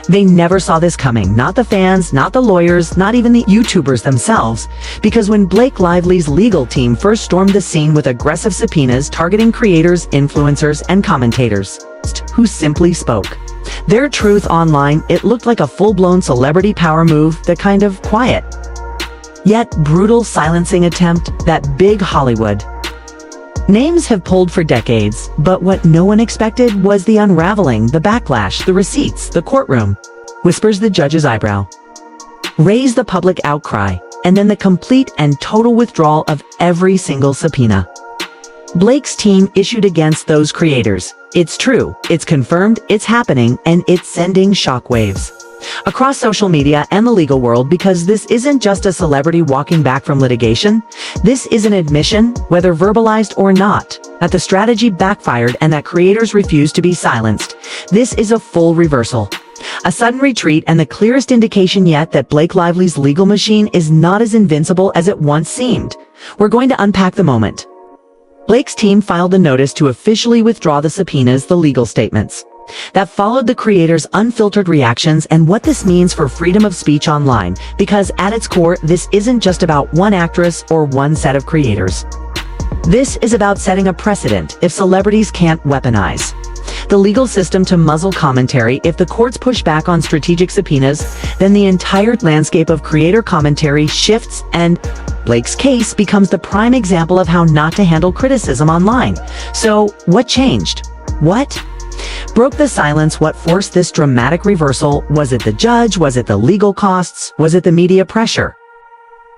They never saw this coming, not the fans, not the lawyers, not even the YouTubers themselves, because when Blake Lively's legal team first stormed the scene with aggressive subpoenas targeting creators, influencers, and commentators who simply spoke their truth online, it looked like a full-blown celebrity power move, the kind of quiet, yet brutal silencing attempt that big Hollywood names have pulled for decades. But what no one expected was the unraveling, the backlash, the receipts, the courtroom, whispers the judge's eyebrow, raise the public outcry, and then the complete and total withdrawal of every single subpoena Blake's team issued against those creators. It's true, it's confirmed, it's happening, and it's sending shockwaves across social media and the legal world, because this isn't just a celebrity walking back from litigation. This is an admission, whether verbalized or not, that the strategy backfired and that creators refused to be silenced. This is a full reversal, a sudden retreat, and the clearest indication yet that Blake Lively's legal machine is not as invincible as it once seemed. We're going to unpack the moment Blake's team filed a notice to officially withdraw the subpoenas, the legal statements that followed the creators' unfiltered reactions, and what this means for freedom of speech online, because at its core, this isn't just about one actress or one set of creators. This is about setting a precedent if celebrities can't weaponize the legal system to muzzle commentary. If the courts push back on strategic subpoenas, then the entire landscape of creator commentary shifts, and Blake's case becomes the prime example of how not to handle criticism online. So, what changed? What broke the silence? What forced this dramatic reversal? Was it the judge? Was it the legal costs? Was it the media pressure?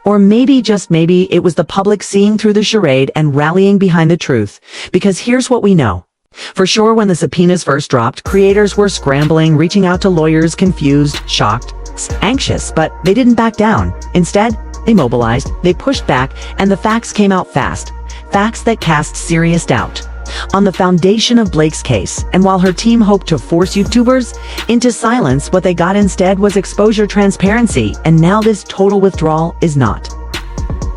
Or maybe, just maybe, it was the public seeing through the charade and rallying behind the truth. Because here's what we know for sure: when the subpoenas first dropped, creators were scrambling, reaching out to lawyers, confused, shocked, anxious, but they didn't back down. Instead, they mobilized, they pushed back, and the facts came out fast. Facts that cast serious doubt on the foundation of Blake's case. And while her team hoped to force YouTubers into silence, what they got instead was exposure, transparency, and now this total withdrawal is not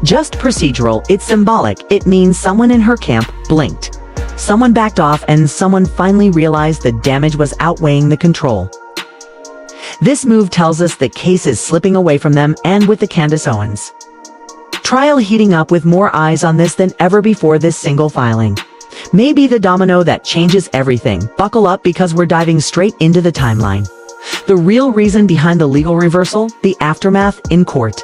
just procedural, it's symbolic. It means someone in her camp blinked, someone backed off, and someone finally realized the damage was outweighing the control. This move tells us the case is slipping away from them, and with the Candace Owens trial heating up with more eyes on this than ever before, this single filing may be the domino that changes everything. Buckle up, because we're diving straight into the timeline. The real reason behind the legal reversal, the aftermath in court,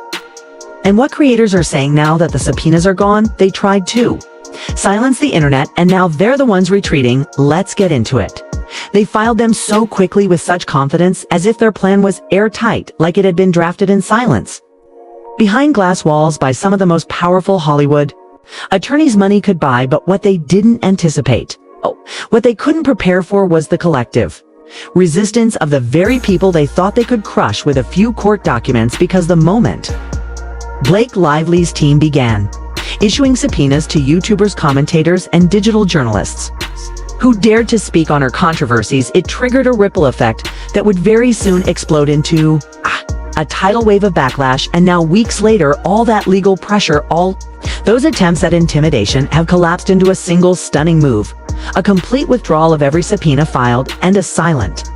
and what creators are saying now that the subpoenas are gone. They tried to silence the internet, and now they're the ones retreating. Let's get into it. They filed them so quickly with such confidence, as if their plan was airtight, like it had been drafted in silence, behind glass walls, by some of the most powerful Hollywood attorneys money could buy. But what they didn't anticipate, what they couldn't prepare for, was the collective resistance of the very people they thought they could crush with a few court documents. Because the moment Blake Lively's team began issuing subpoenas to YouTubers, commentators, and digital journalists who dared to speak on her controversies, it triggered a ripple effect that would very soon explode into a tidal wave of backlash. And now, weeks later, all that legal pressure, all those attempts at intimidation, have collapsed into a single stunning move: a complete withdrawal of every subpoena filed, and a silent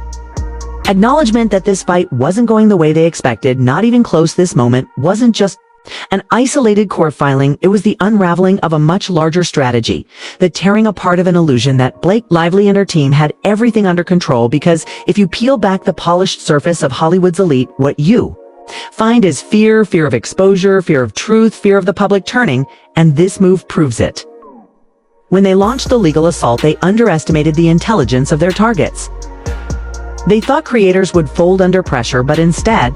acknowledgement that this fight wasn't going the way they expected, not even close. This moment wasn't just an isolated court filing, it was the unraveling of a much larger strategy, the tearing apart of an illusion that Blake Lively and her team had everything under control. Because if you peel back the polished surface of Hollywood's elite, what you find is fear of exposure, fear of truth, fear of the public turning, and this move proves it. When they launched the legal assault, they underestimated the intelligence of their targets. They thought creators would fold under pressure, but instead,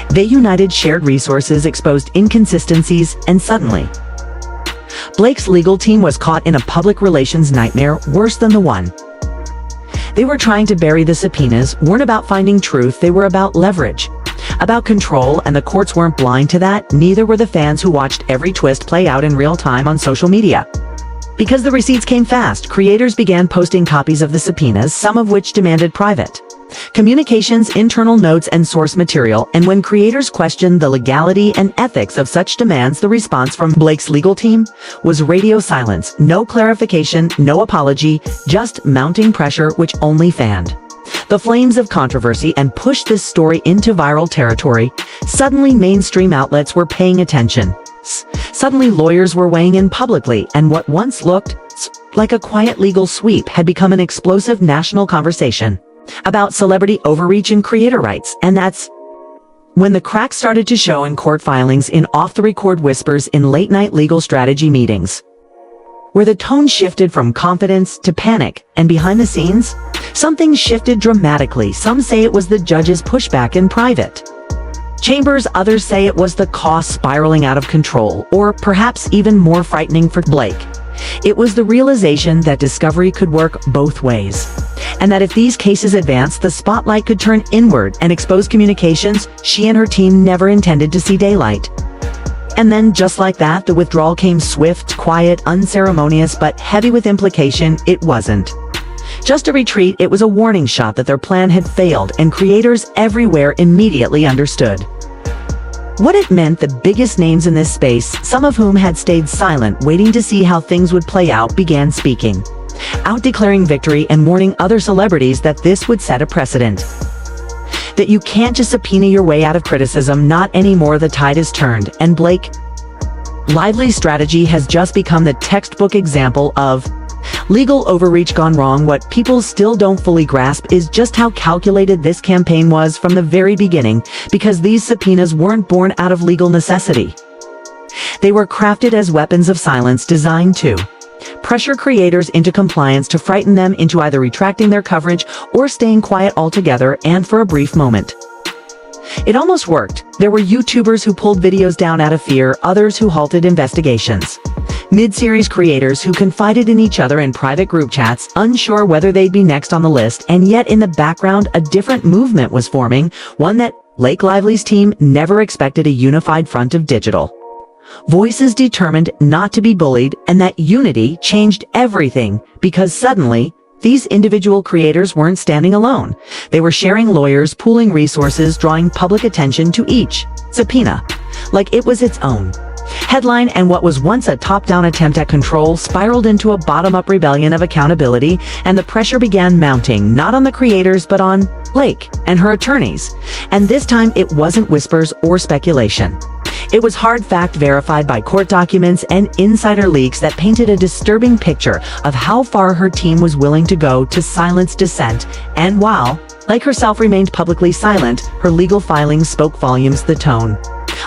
they united shared resources, exposed inconsistencies, and suddenly, Blake's legal team was caught in a public relations nightmare worse than the one they were trying to bury. The subpoenas weren't about finding truth, they were about leverage, about control, and the courts weren't blind to that. Neither were the fans who watched every twist play out in real time on social media. Because the receipts came fast, creators began posting copies of the subpoenas, some of which demanded private communications, internal notes, and source material. And when creators questioned the legality and ethics of such demands, the response from Blake's legal team was radio silence. No clarification, no apology, just mounting pressure, which only fanned the flames of controversy and pushed this story into viral territory, suddenly mainstream outlets were paying attention. Suddenly lawyers were weighing in publicly, and what once looked like a quiet legal sweep had become an explosive national conversation about celebrity overreach and creator rights. And that's when the cracks started to show in court filings, in off-the-record whispers in late-night legal strategy meetings, where the tone shifted from confidence to panic, and behind the scenes, something shifted dramatically. Some say it was the judge's pushback in private chambers, others say it was the cost spiraling out of control, or perhaps even more frightening for Blake, it was the realization that discovery could work both ways, and that if these cases advanced, the spotlight could turn inward and expose communications she and her team never intended to see daylight. And then, just like that, the withdrawal came swift, quiet, unceremonious, but heavy with implication. It wasn't just a retreat, it was a warning shot that their plan had failed, and creators everywhere immediately understood what it meant. The biggest names in this space, some of whom had stayed silent, waiting to see how things would play out, began speaking out, declaring victory and warning other celebrities that this would set a precedent. That you can't just subpoena your way out of criticism, not anymore. The tide has turned, and Blake Lively's strategy has just become the textbook example of legal overreach gone wrong. What people still don't fully grasp is just how calculated this campaign was from the very beginning, because these subpoenas weren't born out of legal necessity. They were crafted as weapons of silence, designed to pressure creators into compliance, to frighten them into either retracting their coverage or staying quiet altogether, and for a brief moment, it almost worked. There were YouTubers who pulled videos down out of fear, others who halted investigations, mid-series creators who confided in each other in private group chats, unsure whether they'd be next on the list. And yet in the background, a different movement was forming, one that Blake Lively's team never expected: a unified front of digital voices determined not to be bullied. And that unity changed everything, because suddenly these individual creators weren't standing alone. They were sharing lawyers, pooling resources, drawing public attention to each subpoena like it was its own headline. And what was once a top-down attempt at control spiraled into a bottom-up rebellion of accountability, and the pressure began mounting, not on the creators but on Blake and her attorneys. And this time it wasn't whispers or speculation. It was hard fact, verified by court documents and insider leaks that painted a disturbing picture of how far her team was willing to go to silence dissent. And while, like herself, remained publicly silent, her legal filings spoke volumes. The tone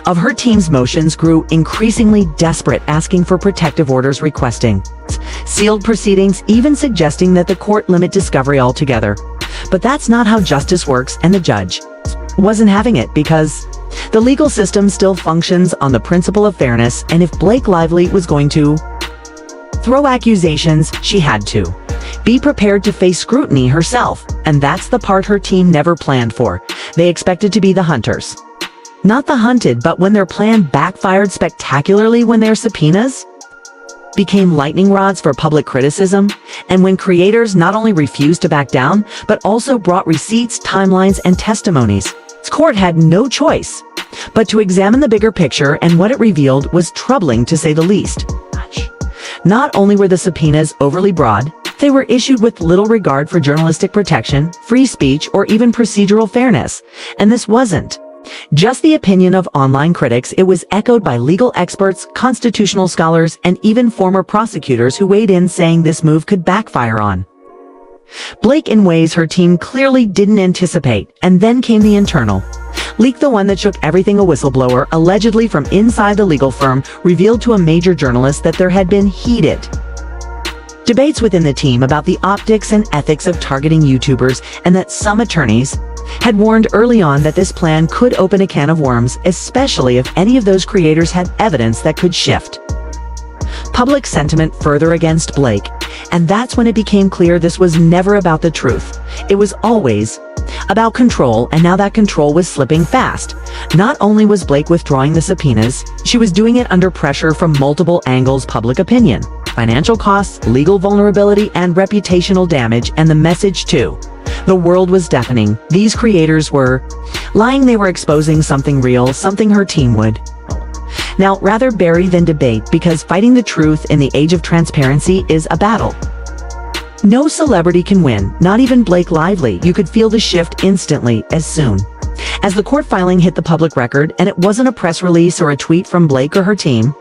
of her team's motions grew increasingly desperate, asking for protective orders, requesting sealed proceedings, even suggesting that the court limit discovery altogether. But that's not how justice works, and the judge wasn't having it, because the legal system still functions on the principle of fairness, and if Blake Lively was going to throw accusations, she had to be prepared to face scrutiny herself. And that's the part her team never planned for. They expected to be the hunters, not the hunted. But when their plan backfired spectacularly, when their subpoenas became lightning rods for public criticism, and when creators not only refused to back down, but also brought receipts, timelines, and testimonies, the court had no choice but to examine the bigger picture. And what it revealed was troubling, to say the least. Not only were the subpoenas overly broad, they were issued with little regard for journalistic protection, free speech, or even procedural fairness. And this wasn't just the opinion of online critics. It was echoed by legal experts, constitutional scholars, and even former prosecutors who weighed in, saying this move could backfire on Blake in ways her team clearly didn't anticipate. And then came the internal leak, the one that shook everything. A whistleblower, allegedly from inside the legal firm, revealed to a major journalist that there had been heated debates within the team about the optics and ethics of targeting YouTubers, and that some attorneys had warned early on that this plan could open a can of worms, especially if any of those creators had evidence that could shift public sentiment further against Blake. And that's when it became clear this was never about the truth. It was always about control, and now that control was slipping fast. Not only was Blake withdrawing the subpoenas, she was doing it under pressure from multiple angles: public opinion, financial costs, legal vulnerability, and reputational damage. And the message to the world was deafening. These creators were lying. They were exposing something real, something her team would now rather bury than debate, because fighting the truth in the age of transparency is a battle No celebrity can win, not even Blake Lively. You could feel the shift instantly, as soon as the court filing hit the public record, and it wasn't a press release or a tweet from Blake or her team.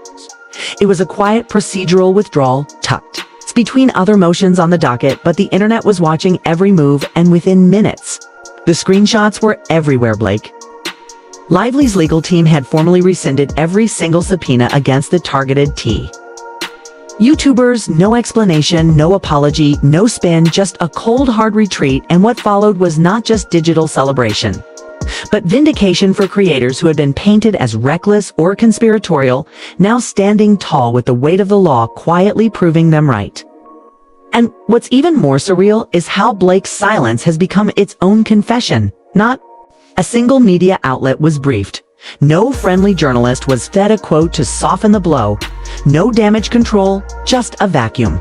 It was a quiet procedural withdrawal, tucked between other motions on the docket, but the internet was watching every move, and within minutes, the screenshots were everywhere. Blake Lively's legal team had formally rescinded every single subpoena against the targeted YouTubers. No explanation, no apology, no spin, just a cold hard retreat, and what followed was not just digital celebration, but vindication for creators who had been painted as reckless or conspiratorial, now standing tall with the weight of the law quietly proving them right. And what's even more surreal is how Blake's silence has become its own confession. Not a single media outlet was briefed. No friendly journalist was fed a quote to soften the blow. No damage control, just a vacuum.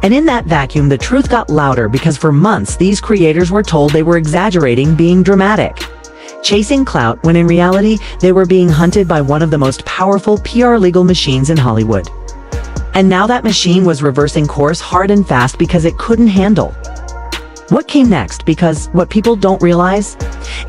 And in that vacuum, the truth got louder, because for months these creators were told they were exaggerating, being dramatic, chasing clout, when in reality they were being hunted by one of the most powerful PR legal machines in Hollywood. And now that machine was reversing course hard and fast because it couldn't handle what came next. Because what people don't realize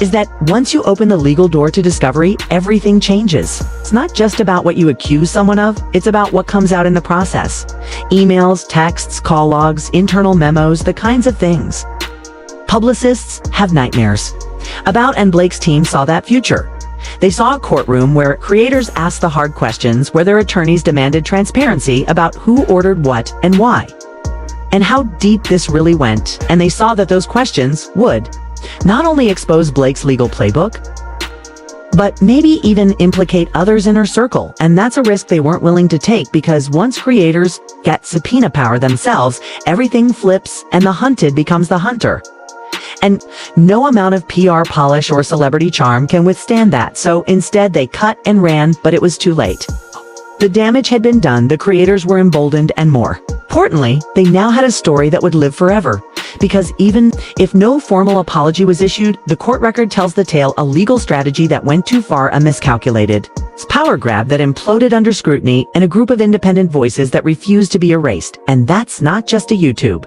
is that once you open the legal door to discovery, everything changes. It's not just about what you accuse someone of, it's about what comes out in the process. Emails, texts, call logs, internal memos, the kinds of things publicists have nightmares about, and Blake's team saw that future. They saw a courtroom where creators asked the hard questions, where their attorneys demanded transparency about who ordered what and why, and how deep this really went. And they saw that those questions would not only expose Blake's legal playbook, but maybe even implicate others in her circle. And that's a risk they weren't willing to take, because once creators get subpoena power themselves, everything flips and the hunted becomes the hunter. And no amount of PR polish or celebrity charm can withstand that. So instead they cut and ran, but it was too late. The damage had been done, the creators were emboldened, and more importantly, they now had a story that would live forever. Because even if no formal apology was issued, the court record tells the tale, a legal strategy that went too far, a miscalculated power grab that imploded under scrutiny, and a group of independent voices that refused to be erased. And that's not just a YouTube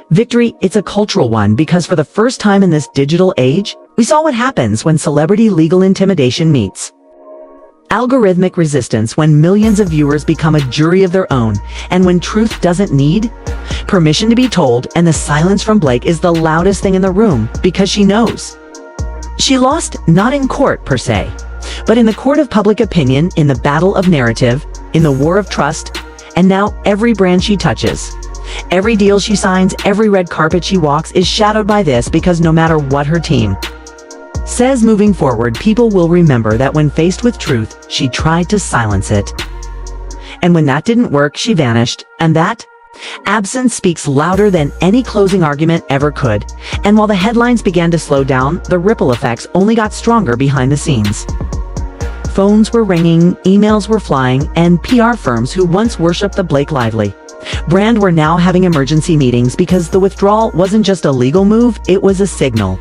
victory, it's a cultural one, because for the first time in this digital age, we saw what happens when celebrity legal intimidation meets algorithmic resistance, when millions of viewers become a jury of their own, and when truth doesn't need permission to be told. And the silence from Blake is the loudest thing in the room, because she knows she lost, not in court per se, but in the court of public opinion, in the battle of narrative, in the war of trust. And now every brand she touches, every deal she signs, every red carpet she walks is shadowed by this, because no matter what her team says moving forward, people will remember that when faced with truth, she tried to silence it. And when that didn't work, she vanished. And that absence speaks louder than any closing argument ever could. And while the headlines began to slow down, the ripple effects only got stronger behind the scenes. Phones were ringing, emails were flying, and PR firms who once worshipped the Blake Lively brand were now having emergency meetings, because the withdrawal wasn't just a legal move, it was a signal.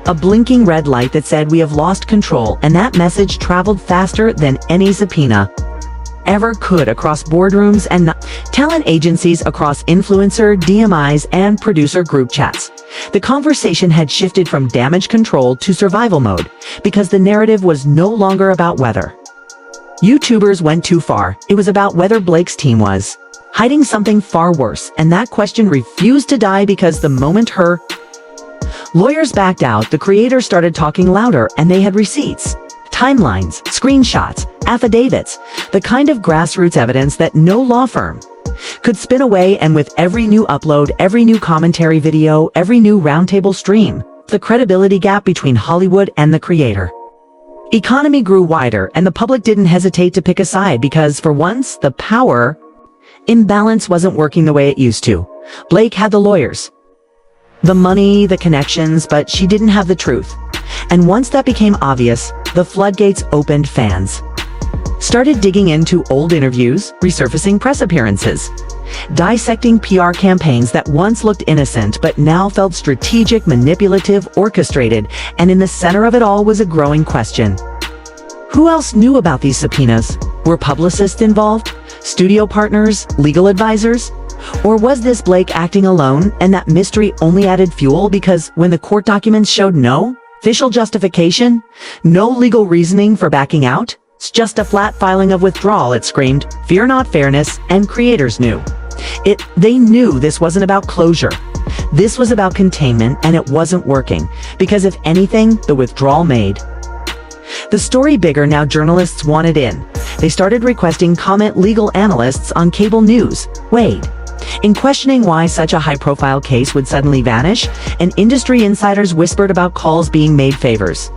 A blinking red light that said, we have lost control. And that message traveled faster than any subpoena ever could, across boardrooms and talent agencies, across influencer, DMIs, and producer group chats. The conversation had shifted from damage control to survival mode, because the narrative was no longer about whether YouTubers went too far. It was about whether Blake's team was hiding something far worse. And that question refused to die, because the moment her lawyers backed out, the creators started talking louder, and they had receipts, timelines, screenshots, affidavits, the kind of grassroots evidence that no law firm could spin away. And with every new upload, every new commentary video, every new roundtable stream, the credibility gap between Hollywood and the creator economy grew wider, and the public didn't hesitate to pick a side, because for once, the power imbalance wasn't working the way it used to. Blake had the lawyers, the money, the connections, but she didn't have the truth. And once that became obvious, the floodgates opened. Fans started digging into old interviews, resurfacing press appearances, dissecting PR campaigns that once looked innocent but now felt strategic, manipulative, orchestrated. And in the center of it all was a growing question. Who else knew about these subpoenas? Were publicists involved? Studio partners? Legal advisors? Or was this Blake acting alone, and that mystery only added fuel because when the court documents showed no official justification, no legal reasoning for backing out, it's just a flat filing of withdrawal, it screamed, fear not fairness, and creators knew. They knew this wasn't about closure. This was about containment, and it wasn't working, because if anything, the withdrawal made the story bigger. Now journalists wanted in. They started requesting comment legal analysts on cable news. Wade. In questioning why such a high-profile case would suddenly vanish, and industry insiders whispered about calls being made favors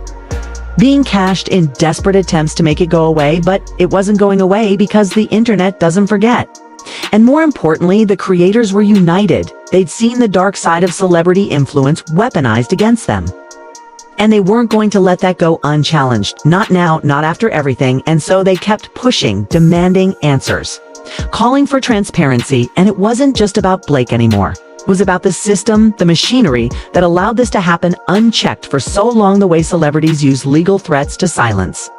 being cashed in desperate attempts to make it go away, but it wasn't going away because the internet doesn't forget. And more importantly, the creators were united. They'd seen the dark side of celebrity influence weaponized against them. And they weren't going to let that go unchallenged. Not now, not after everything, and so they kept pushing, demanding answers, calling for transparency, and it wasn't just about Blake anymore. It was about the system, the machinery that allowed this to happen unchecked for so long, the way celebrities use legal threats to silence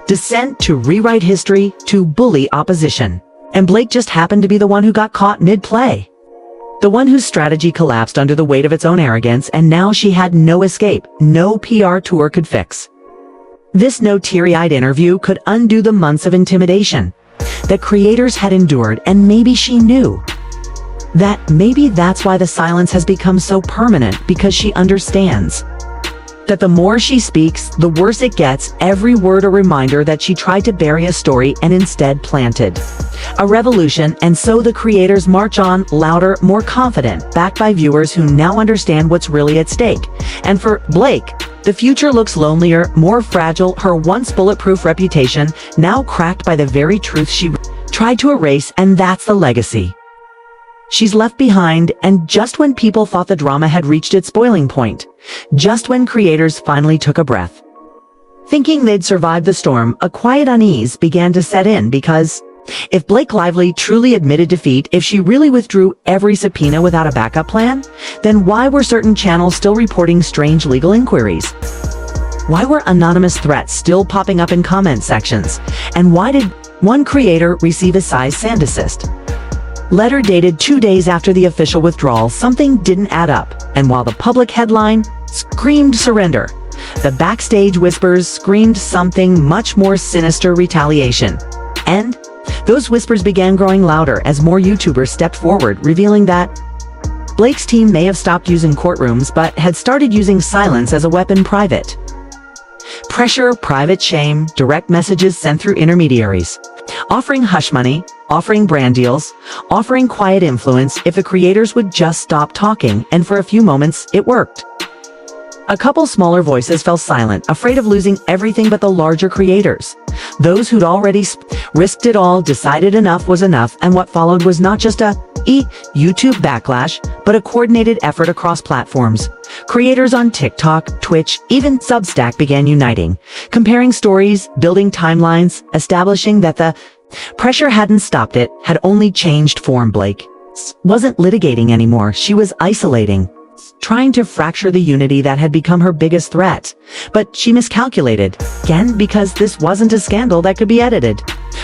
dissent, to rewrite history, to bully opposition. And Blake just happened to be the one who got caught mid-play. The one whose strategy collapsed under the weight of its own arrogance, and now she had no escape, no PR tour could fix. This no teary-eyed interview could undo the months of intimidation that creators had endured, and maybe she knew that maybe that's why the silence has become so permanent, because she understands that the more she speaks, the worse it gets. Every word a reminder that she tried to bury a story and instead planted a revolution. And so the creators march on, louder, more confident, backed by viewers who now understand what's really at stake. And for Blake, the future looks lonelier, more fragile, her once bulletproof reputation now cracked by the very truth she tried to erase, and that's the legacy she's left behind. And just when people thought the drama had reached its boiling point, just when creators finally took a breath, thinking they'd survived the storm, a quiet unease began to set in, because if Blake Lively truly admitted defeat, if she really withdrew every subpoena without a backup plan, then why were certain channels still reporting strange legal inquiries? Why were anonymous threats still popping up in comment sections? And why did one creator receive a size sand assist letter dated 2 days after the official withdrawal? Something didn't add up, and while the public headline screamed surrender, the backstage whispers screamed something much more sinister: retaliation. And those whispers began growing louder as more YouTubers stepped forward, revealing that Blake's team may have stopped using courtrooms, but had started using silence as a weapon. Private pressure, private shame, direct messages sent through intermediaries, offering hush money, offering brand deals, offering quiet influence if the creators would just stop talking. And for a few moments, it worked. A couple smaller voices fell silent, afraid of losing everything, but the larger creators, those who'd already risked it all, decided enough was enough. And what followed was not just a YouTube backlash, but a coordinated effort across platforms. Creators on TikTok, Twitch, even Substack began uniting, comparing stories, building timelines, establishing that the pressure hadn't stopped, it had only changed form. Blake wasn't litigating anymore. She was isolating, trying to fracture the unity that had become her biggest threat. But she miscalculated, again, because this wasn't a scandal that could be edited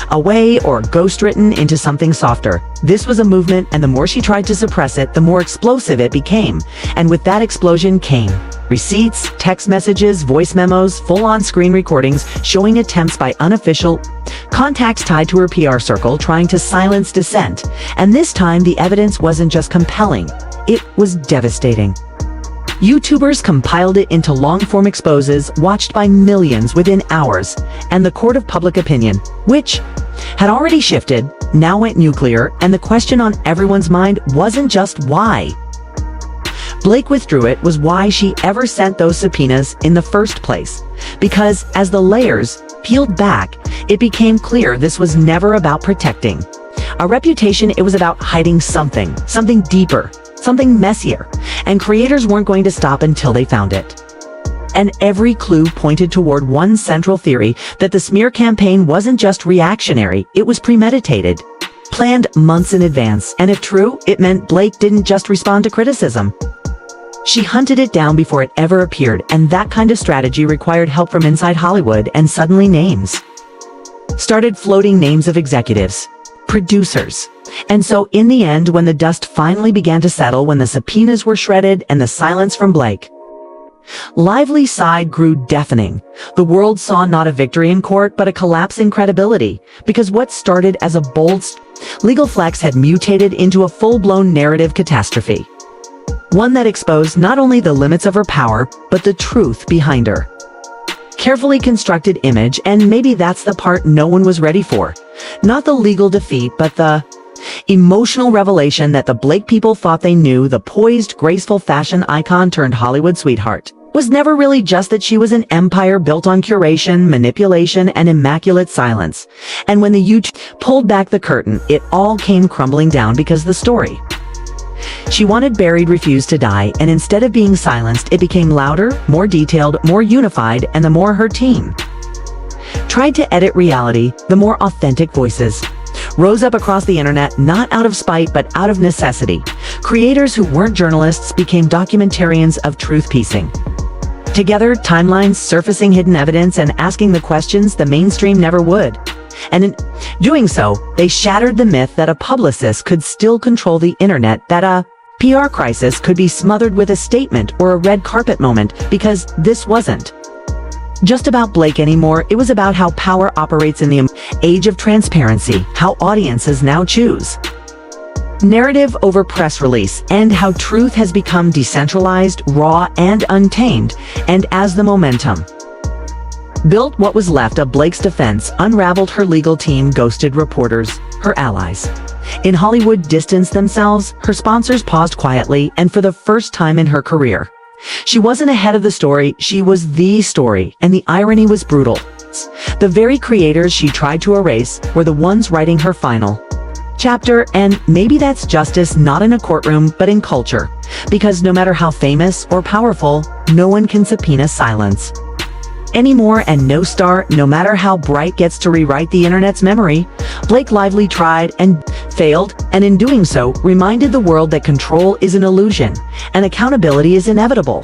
away or ghostwritten into something softer. This was a movement, and the more she tried to suppress it, the more explosive it became. And with that explosion came receipts, text messages, voice memos, full-on screen recordings showing attempts by unofficial contacts tied to her PR circle trying to silence dissent. And this time, the evidence wasn't just compelling, it was devastating. YouTubers compiled it into long-form exposes watched by millions within hours, and the court of public opinion, which had already shifted, now went nuclear. And the question on everyone's mind wasn't just why Blake withdrew, it was why she ever sent those subpoenas in the first place. Because as the layers peeled back, it became clear this was never about protecting a reputation, it was about hiding something deeper, something messier, and creators weren't going to stop until they found it. And every clue pointed toward one central theory, that the smear campaign wasn't just reactionary, it was premeditated, planned months in advance. And if true, it meant Blake didn't just respond to criticism. She hunted it down before it ever appeared, and that kind of strategy required help from inside Hollywood. And suddenly names started floating, names of executives, producers. And so in the end, when the dust finally began to settle, when the subpoenas were shredded and the silence from Blake Lively's side grew deafening, the world saw not a victory in court but a collapse in credibility, because what started as a bold legal flex had mutated into a full-blown narrative catastrophe. One that exposed not only the limits of her power, but the truth behind her carefully constructed image, and maybe that's the part no one was ready for. Not the legal defeat, but the emotional revelation that the Blake people thought they knew, the poised, graceful fashion icon turned Hollywood sweetheart, was never really just that she was an empire built on curation, manipulation, and immaculate silence. And when the YouTuber pulled back the curtain, it all came crumbling down because the story she wanted buried refused to die, and instead of being silenced, it became louder, more detailed, more unified, and the more her team tried to edit reality, the more authentic voices rose up across the internet, not out of spite but out of necessity. Creators who weren't journalists became documentarians of truth piecing together timelines, surfacing hidden evidence, and asking the questions the mainstream never would. And in doing so, they shattered the myth that a publicist could still control the internet, that a PR crisis could be smothered with a statement or a red carpet moment, because this wasn't just about Blake anymore. It was about how power operates in the age of transparency, how audiences now choose narrative over press release, and how truth has become decentralized, raw, and untamed. And as the momentum built what was left of Blake's defense unraveled, her legal team ghosted reporters, her allies in Hollywood distanced themselves, her sponsors paused quietly, and for the first time in her career, she wasn't ahead of the story, she was the story, and the irony was brutal. The very creators she tried to erase were the ones writing her final chapter, and maybe that's justice not in a courtroom but in culture, because no matter how famous or powerful, no one can subpoena silence anymore, and no star, no matter how bright, gets to rewrite the internet's memory. Blake Lively tried and failed, and in doing so, reminded the world that control is an illusion and accountability is inevitable.